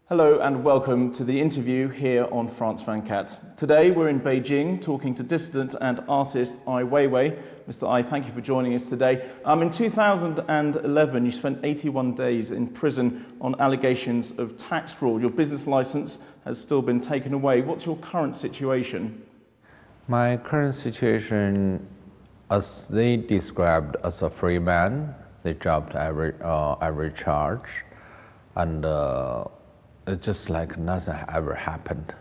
Hello and welcome to the interview here on France 24. Today we're in Beijing talking to dissident and artist Ai Weiwei. Mr. Ai, thank you for joining us today. In 2011 you spent 81 days in prison on allegations of tax fraud. Your business license has still been taken away. What's your current situation? My current situation, as they described as a free man, they dropped every charge, and it's just like nothing ever happened.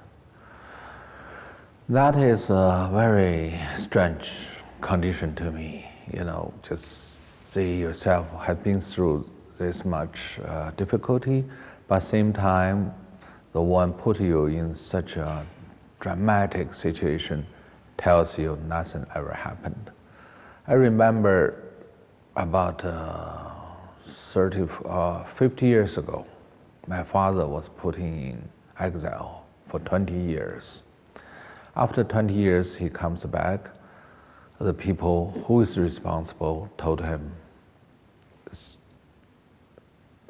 That is a very strange condition to me, just see yourself have been through this much difficulty, but same time, the one put you in such a dramatic situation tells you nothing ever happened. I remember about 50 years ago, my father was put in exile for 20 years. After 20 years, he comes back. The people who is responsible told him,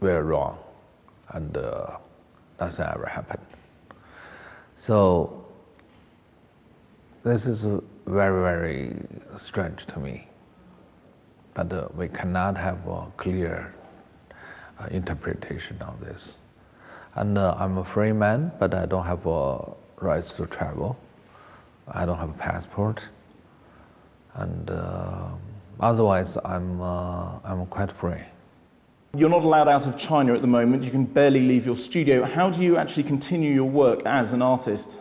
we're wrong, and nothing ever happened. So this is very, very strange to me. But we cannot have a clear interpretation of this. And I'm a free man, but I don't have rights to travel. I don't have a passport, and otherwise I'm quite free. You're not allowed out of China at the moment. You can barely leave your studio. How do you actually continue your work as an artist?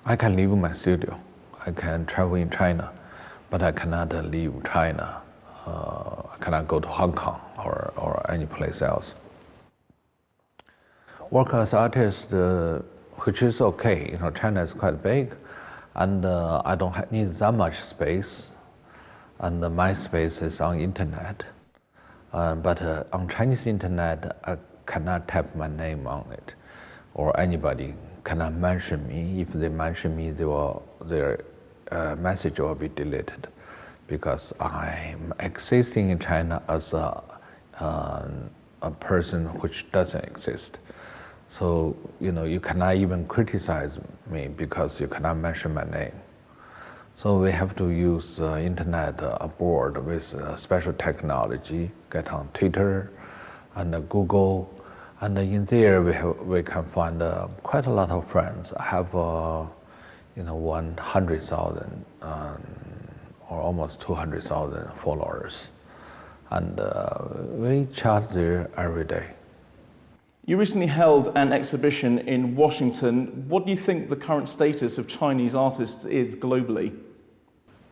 I can leave my studio. I can travel in China, but I cannot leave China. I cannot go to Hong Kong or any place else. Work as artist, which is okay. China is quite big, and I don't need that much space. And my space is on internet. But on Chinese internet, I cannot type my name on it, or anybody cannot mention me. If they mention me, their message will be deleted, because I'm existing in China as a person which doesn't exist. So, you cannot even criticize me because you cannot mention my name. So we have to use internet aboard with special technology, get on Twitter and Google, and in there we can find quite a lot of friends. I have 100,000 or almost 200,000 followers, and we chat there every day. You recently held an exhibition in Washington. What do you think the current status of Chinese artists is globally?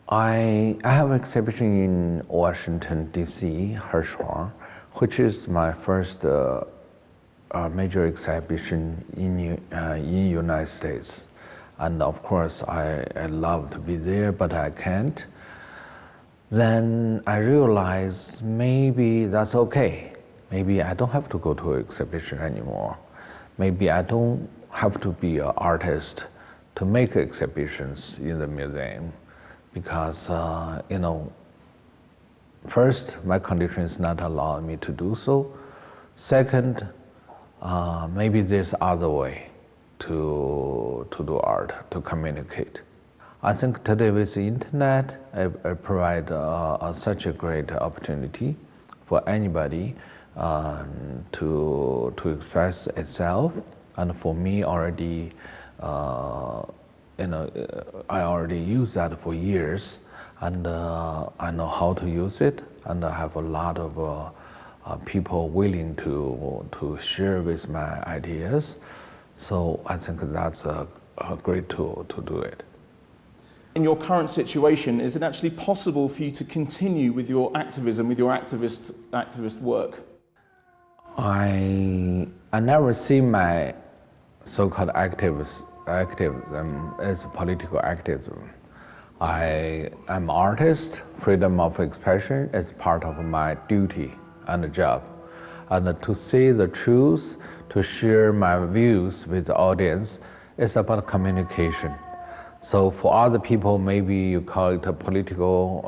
I have an exhibition in Washington, D.C., Hirshhorn, which is my first major exhibition in United States. And of course, I love to be there, but I can't. Then I realized maybe that's okay. Maybe I don't have to go to an exhibition anymore. Maybe I don't have to be an artist to make exhibitions in the museum, because first, my condition is not allowing me to do so. Second, maybe there's other way to do art, to communicate. I think today with the internet, it provide such a great opportunity for anybody to express itself, and for me already, I already use that for years, and I know how to use it, and I have a lot of people willing to share with my ideas. So I think that's a great tool to do it. In your current situation, is it actually possible for you to continue with your activism, with your activist work? I never see my so-called activism as political activism. I am an artist. Freedom of expression is part of my duty and job. And to say the truth, to share my views with the audience, is about communication. So for other people, maybe you call it a political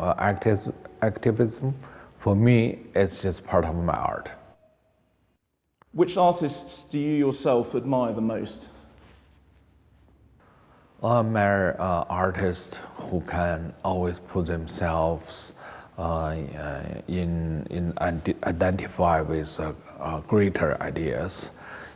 activism. For me, it's just part of my art. Which artists do you yourself admire the most? I admire artists who can always put themselves identify with greater ideas.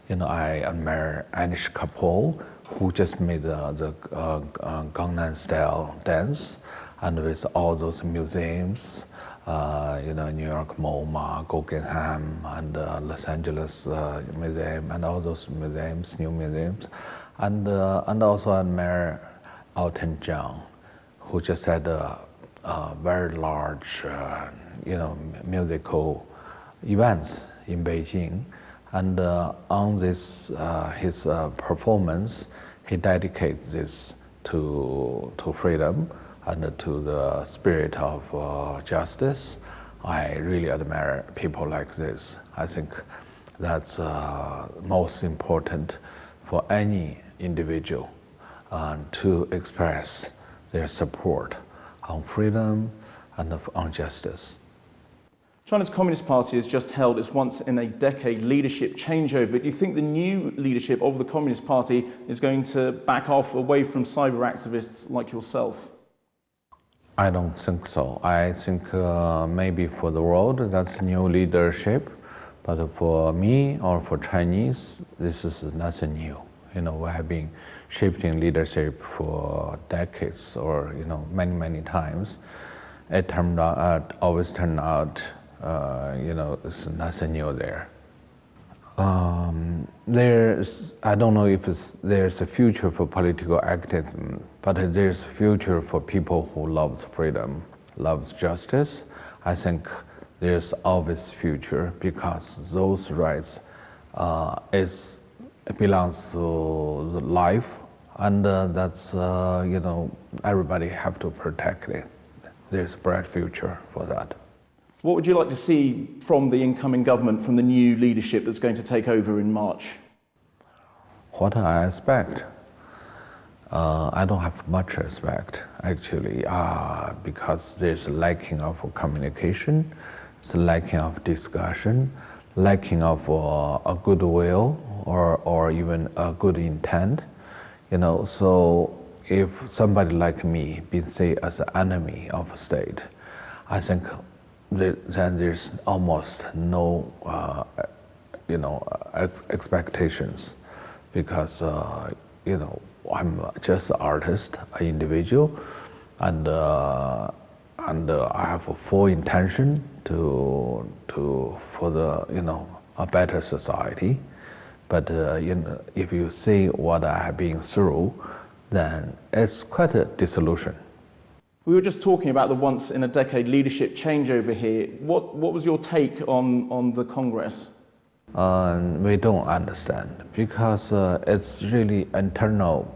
I admire Anish Kapoor, who just made the Gangnam Style dance, and with all those museums, New York MoMA, Guggenheim, and Los Angeles Museum, and all those museums, new museums, and also admire Elton John, who just had a very large, musical events in Beijing, and on this his performance, he dedicates this to freedom and to the spirit of justice. I really admire people like this. I think that's most important for any individual to express their support on freedom and on justice. China's Communist Party has just held its once-in-a-decade leadership changeover. Do you think the new leadership of the Communist Party is going to back off away from cyber activists like yourself? I don't think so. I think maybe for the world that's new leadership, but for me or for Chinese, this is nothing new. We have been shifting leadership for decades or many times. It always turned out it's nothing new there. I don't know if there's a future for political activism, but there's a future for people who loves freedom, loves justice. I think there's always future because those rights it belongs to the life, and that's everybody have to protect it. There's a bright future for that. What would you like to see from the incoming government, from the new leadership that's going to take over in March? What I expect? I don't have much respect, actually, because there's a lacking of communication, it's a lacking of discussion, lacking of a goodwill or even a good intent. So if somebody like me be seen as an enemy of a state, I think then there's almost no expectations, because I'm just an artist, an individual, and I have a full intention for the a better society. But if you see what I have been through, then it's quite a disillusion. We were just talking about the once-in-a-decade leadership changeover here. What was your take on the Congress? We don't understand, because it's really internal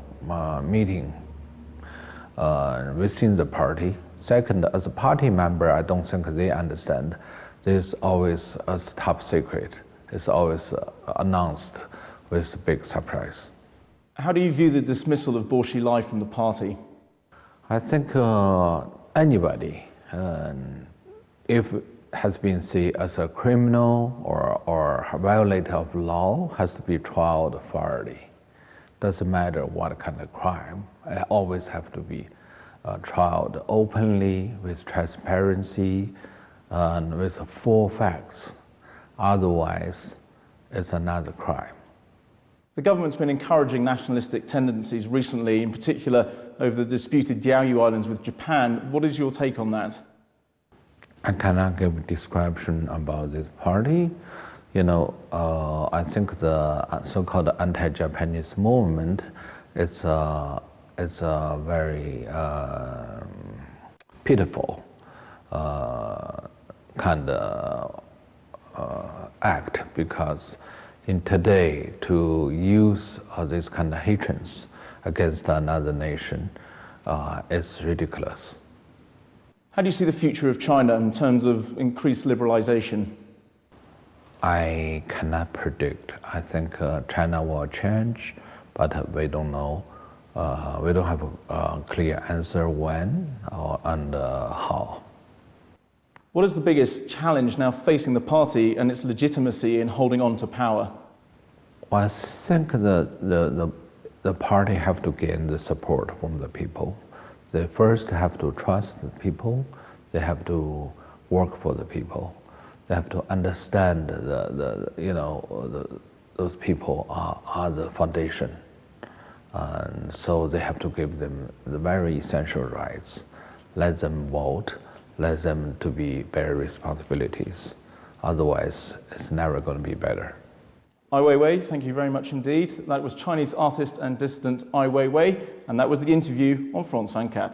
meeting within the party. Second, as a party member, I don't think they understand. There's always a top secret. It's always announced with a big surprise. How do you view the dismissal of Bo Xilai from the party? I think anybody, if has been seen as a criminal or violator of law, has to be tried fairly. Doesn't matter what kind of crime. It always have to be tried openly, with transparency, and with full facts. Otherwise, it's another crime. The government's been encouraging nationalistic tendencies recently, in particular over the disputed Diaoyu Islands with Japan. What is your take on that? I cannot give a description about this party. I think the so-called anti-Japanese movement is a very pitiful kind of act, because in today to use this kind of hatreds against another nation is ridiculous. How do you see the future of China in terms of increased liberalization? I cannot predict. I think China will change, but we don't know We don't have a clear answer when and how. What is the biggest challenge now facing the party and its legitimacy in holding on to power? Well, I think the party have to gain the support from the people. They first have to trust the people. They have to work for the people. They have to understand those people are the foundation. And so they have to give them the very essential rights. Let them vote. Let them to be bear responsibilities. Otherwise, it's never going to be better. Ai Weiwei, thank you very much indeed. That was Chinese artist and dissident Ai Weiwei, and that was the interview on France 24.